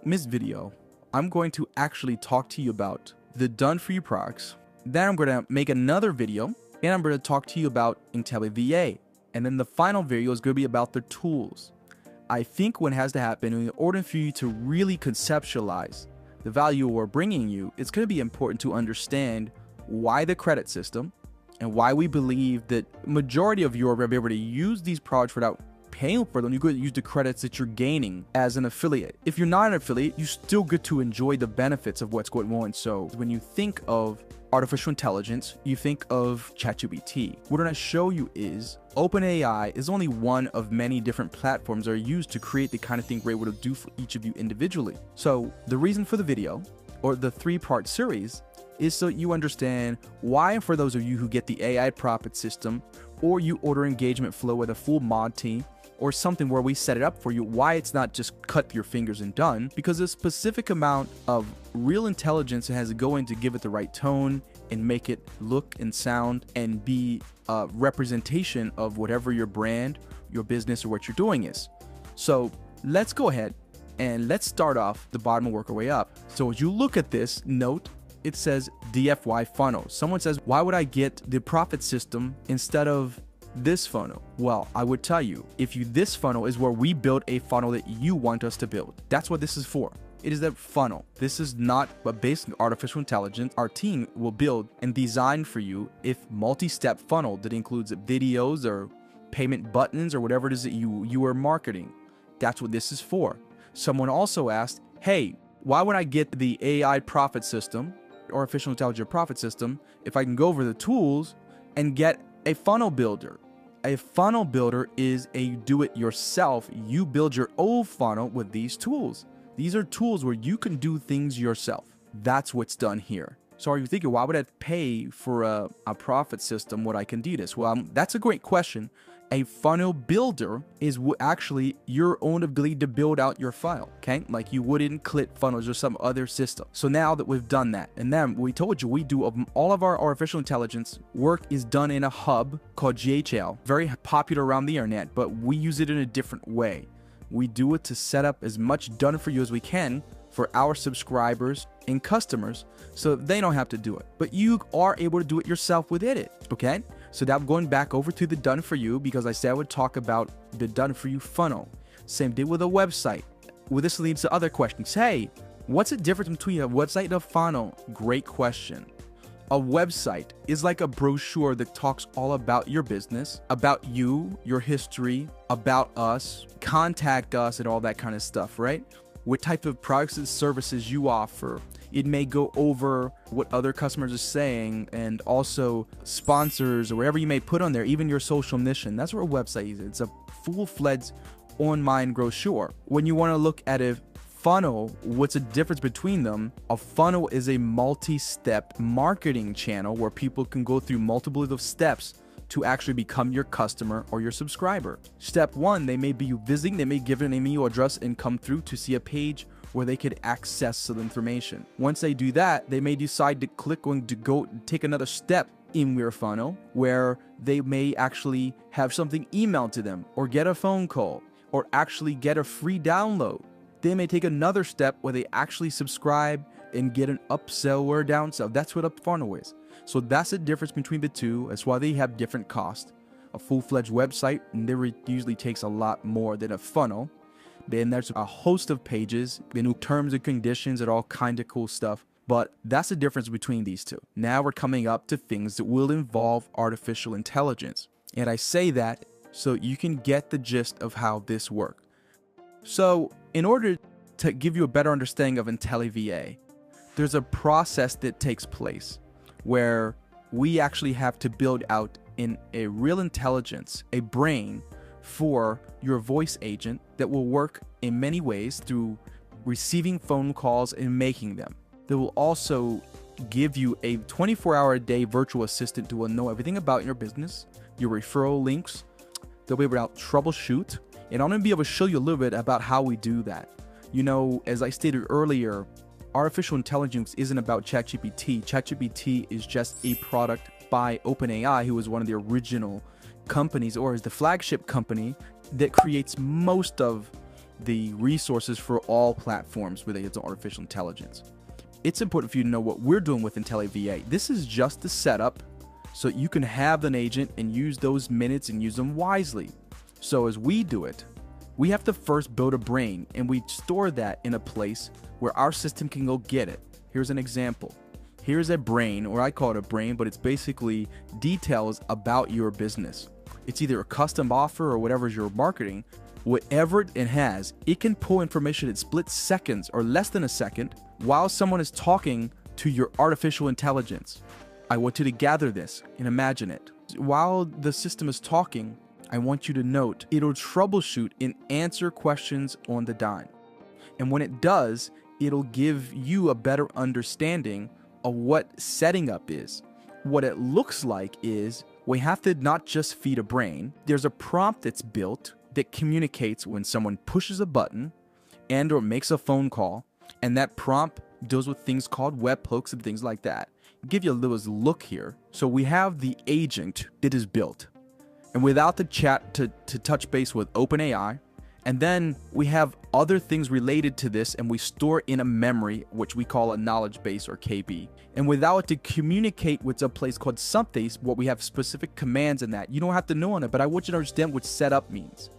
In this video, I'm going to actually talk to you about the done-for-you products. Then I'm going to make another video, and I'm going to talk to you about IntelliVA. And then the final video is going to be about the tools. I think what has to happen in order for you to really conceptualize the value we're bringing you, it's going to be important to understand why the credit system and why we believe that majority of you are going to be able to use these products without paying for them. You could use the credits that you're gaining as an affiliate. If you're not an affiliate, you still get to enjoy the benefits of what's going on. So when you think of artificial intelligence, you think of ChatGPT. What I'm going to show you is OpenAI is only one of many different platforms that are used to create the kind of thing we're able to do for each of you individually. So the reason for the video, or the 3-part series, is so you understand why, and for those of you who get the AI profit system, or you order engagement flow with a full mod team, or something where we set it up for you, why it's not just cut your fingers and done, because a specific amount of real intelligence has to go in to give it the right tone and make it look and sound and be a representation of whatever your brand, your business, or what you're doing is. So let's go ahead and let's start off the bottom and work our way up. So as you look at this note, it says DFY funnel. Someone says, why would I get the profit system instead of this funnel? Well, I would tell you, this funnel is where we build a funnel that you want us to build. That's what this is for. It is that funnel. This is not based on artificial intelligence. Our team will build and design for you a multi-step funnel that includes videos or payment buttons or whatever it is that you are marketing. That's what this is for. Someone also asked, hey, why would I get the AI profit system, artificial intelligence profit system, if I can go over the tools and get a funnel builder? A funnel builder is a do-it-yourself. You build your own funnel with these tools. These are tools where you can do things yourself. That's what's done here. So are you thinking, why would I pay for a profit system when I can do this? Well, that's a great question. A funnel builder is actually your own ability to build out your funnel, okay? Like you would in ClickFunnels or some other system. So now that we've done that, and then we told you we do all of our artificial intelligence work is done in a hub called GO.E1ULIFE, very popular around the internet, but we use it in a different way. We do it to set up as much done for you as we can for our subscribers and customers so they don't have to do it. But you are able to do it yourself within it, okay? So now I'm going back over to the done for you because I said I would talk about the done for you funnel. Same thing with a website. Well, this leads to other questions. Hey, what's the difference between a website and a funnel? Great question. A website is like a brochure that talks all about your business, about you, your history, about us, contact us, and all that kind of stuff, right? What type of products and services you offer. It may go over what other customers are saying and also sponsors or whatever you may put on there, even your social mission. That's what a website is. It's a full-fledged online brochure. When you want to look at a funnel, what's the difference between them? A funnel is a multi-step marketing channel where people can go through multiple of steps to actually become your customer or your subscriber. Step 1, they may be visiting, they may give an email address and come through to see a page where they could access some information. Once they do that, they may decide to click on to go take another step in your funnel where they may actually have something emailed to them or get a phone call or actually get a free download. They may take another step where they actually subscribe and get an upsell or a downsell. That's what a funnel is. So that's the difference between the two. That's why they have different costs. A full-fledged website usually takes a lot more than a funnel. Then there's a host of pages, terms and conditions and all kind of cool stuff. But that's the difference between these two. Now we're coming up to things that will involve artificial intelligence. And I say that so you can get the gist of how this works. So in order to give you a better understanding of IntelliVA, there's a process that takes place where we actually have to build out in a real intelligence, a brain for your voice agent that will work in many ways through receiving phone calls and making them. That will also give you a 24-hour-a-day virtual assistant who will know everything about your business, your referral links. They'll be able to troubleshoot. And I'm going to be able to show you a little bit about how we do that. You know, as I stated earlier, artificial intelligence isn't about ChatGPT. ChatGPT is just a product by OpenAI, who is one of the original companies, or is the flagship company that creates most of the resources for all platforms related to artificial intelligence. It's important for you to know what we're doing with IntelliVA. This is just the setup so you can have an agent and use those minutes and use them wisely. So as we do it, we have to first build a brain, and we store that in a place where our system can go get it. Here's an example. Here's a brain, or I call it a brain, but it's basically details about your business. It's either a custom offer or whatever you're marketing. Whatever it has, it can pull information in split seconds or less than a second while someone is talking to your artificial intelligence. I want you to gather this and imagine it. While the system is talking, I want you to note it'll troubleshoot and answer questions on the dime. And when it does, it'll give you a better understanding of what setting up is. What it looks like is we have to not just feed a brain. There's a prompt that's built that communicates when someone pushes a button and or makes a phone call, and that prompt deals with things called webhooks and things like that. I'll give you a little look here. So we have the agent that is built, and without the chat to touch base with OpenAI, and then we have other things related to this, and we store in a memory, which we call a knowledge base or KB. And without it to communicate with a place called something, what we have specific commands in that. You don't have to know on it, but I want you to understand what setup means.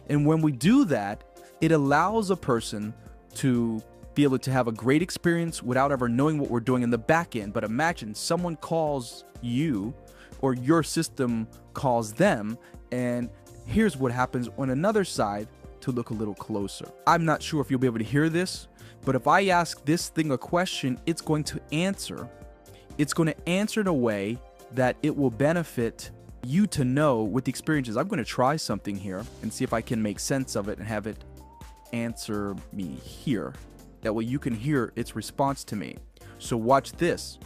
And when we do that, it allows a person to be able to have a great experience without ever knowing what we're doing in the back end. But imagine someone calls you, or your system calls them, and here's what happens on another side to look a little closer. I'm not sure if you'll be able to hear this, but if I ask this thing a question, it's going to answer. It's going to answer in a way that it will benefit you to know with the experiences. I'm going to try something here and see if I can make sense of it and have it answer me here. That way you can hear its response to me. So watch this.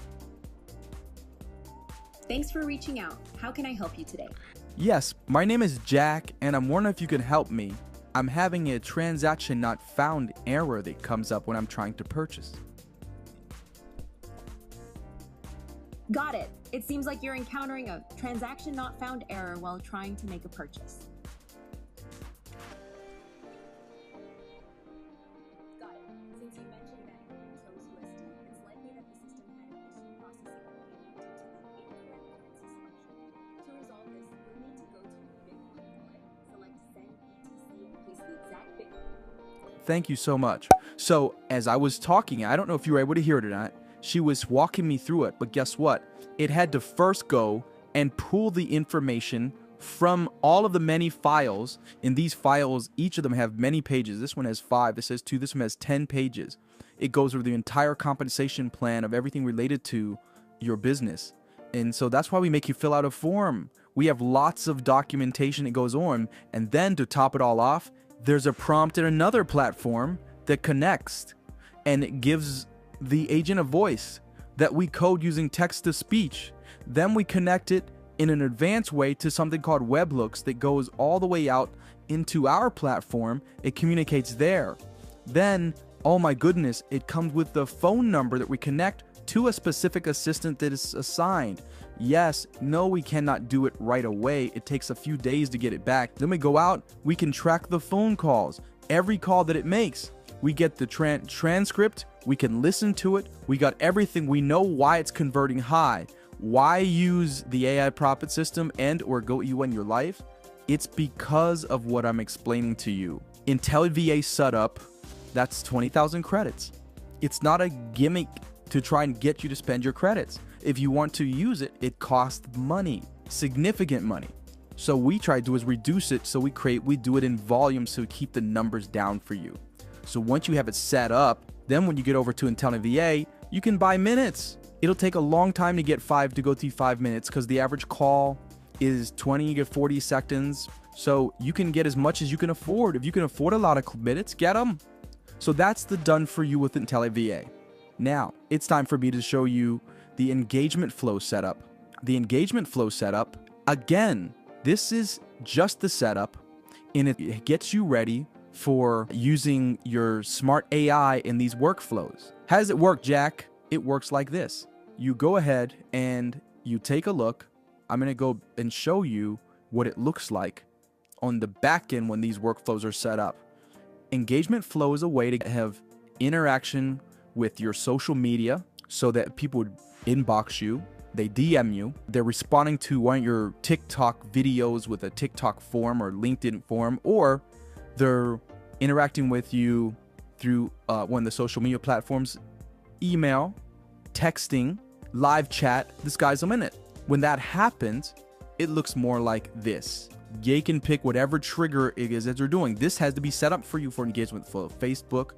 Thanks for reaching out. How can I help you today? Yes, my name is Jack, and I'm wondering if you can help me. I'm having a transaction not found error that comes up when I'm trying to purchase. Got it. It seems like you're encountering a transaction not found error while trying to make a purchase. Got it. Since you mentioned that you chose USD, it's likely that the system had an issue processing the payment due to the incorrect currency selection. To resolve this, you'll need to go to Bitcoin Wallet, select Send BTC, and place the exact Bitcoin. Thank you so much. So as I was talking, I don't know if you were able to hear it or not, she was walking me through it, but guess what? It had to first go and pull the information from all of the many files. In these files, each of them have many pages. This one has 5, this has 2, this one has 10 pages. It goes over the entire compensation plan of everything related to your business. And so that's why we make you fill out a form. We have lots of documentation that goes on. And then to top it all off, there's a prompt in another platform that connects, and it gives the agent a voice that we code using text to speech. Then we connect it in an advanced way to something called webhooks that goes all the way out into our platform. It communicates there. Then, oh my goodness, it comes with the phone number that we connect to a specific assistant that is assigned. Yes, no, we cannot do it right away. It takes a few days to get it back. Then we go out, we can track the phone calls, every call that it makes. We get the transcript, we can listen to it, we got everything. We know why it's converting high. Why use the AI profit system and or GO.E1ULIFE? It's because of what I'm explaining to you. IntelliVA setup, that's 20,000 credits. It's not a gimmick to try and get you to spend your credits. If you want to use it, it costs money, significant money. So we try to do is reduce it, so we do it in volume so we keep the numbers down for you. So once you have it set up, then when you get over to IntelliVA, you can buy minutes. It'll take a long time to get 5 to go through 5 minutes because the average call is 20 to 40 seconds. So you can get as much as you can afford. If you can afford a lot of minutes, get them. So that's the done for you with IntelliVA. Now, it's time for me to show you the engagement flow setup. The engagement flow setup, again, this is just the setup, and it gets you ready for using your smart AI in these workflows. How does it work, Jack? It works like this. You go ahead and you take a look. I'm going to go and show you what it looks like on the back end when these workflows are set up. Engagement flow is a way to have interaction with your social media so that people would inbox you, they DM you, they're responding to one of your TikTok videos with a TikTok form or LinkedIn form, or they're interacting with you through one of the social media platforms, email, texting, live chat, the sky's the limit. When that happens, it looks more like this. You can pick whatever trigger it is that you're doing. This has to be set up for you for engagement flow. Facebook,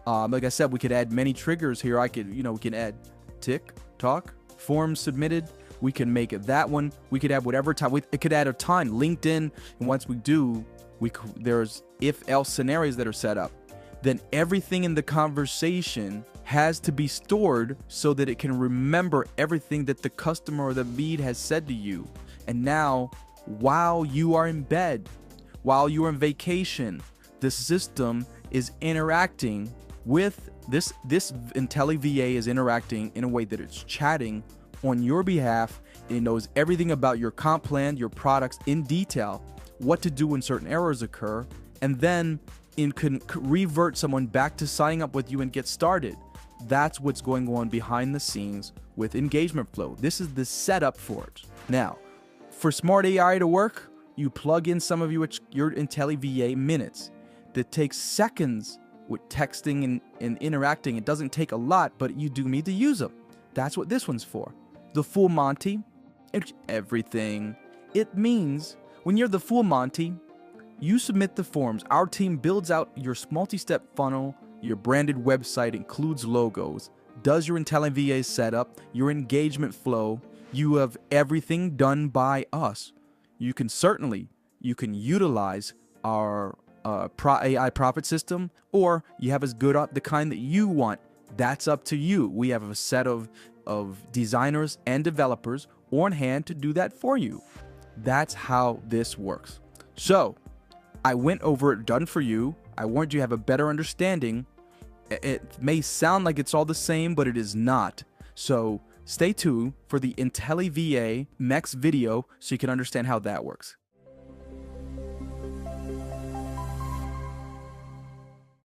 like I said, we could add many triggers here. We can add TikTok, forms submitted. We can make it that one. We could add whatever time. It could add a time. LinkedIn, and once we do, there's if-else scenarios that are set up. Then everything in the conversation has to be stored so that it can remember everything that the customer or the lead has said to you. And now, while you are in bed, while you are on vacation, the system is interacting with this IntelliVA is interacting in a way that it's chatting on your behalf. It knows everything about your comp plan, your products in detail, what to do when certain errors occur, and then it can revert someone back to signing up with you and get started. That's what's going on behind the scenes with engagement flow. This is the setup for it. Now, for smart AI to work, you plug in some of your IntelliVA minutes. That takes seconds with texting and interacting. It doesn't take a lot, but you do need to use them. That's what this one's for. The full Monty, it's everything. It means when you're the full Monty, you submit the forms. Our team builds out your multi-step funnel. Your branded website includes logos, does your IntelliVA setup, your engagement flow. You have everything done by us. You can utilize our AI profit system, or you have as good the kind that you want. That's up to you. We have a set of designers and developers on hand to do that for you. That's how this works. So I went over it, done for you. I wanted you to have a better understanding. It may sound like it's all the same, but it is not. So stay tuned for the IntelliVA next video so you can understand how that works.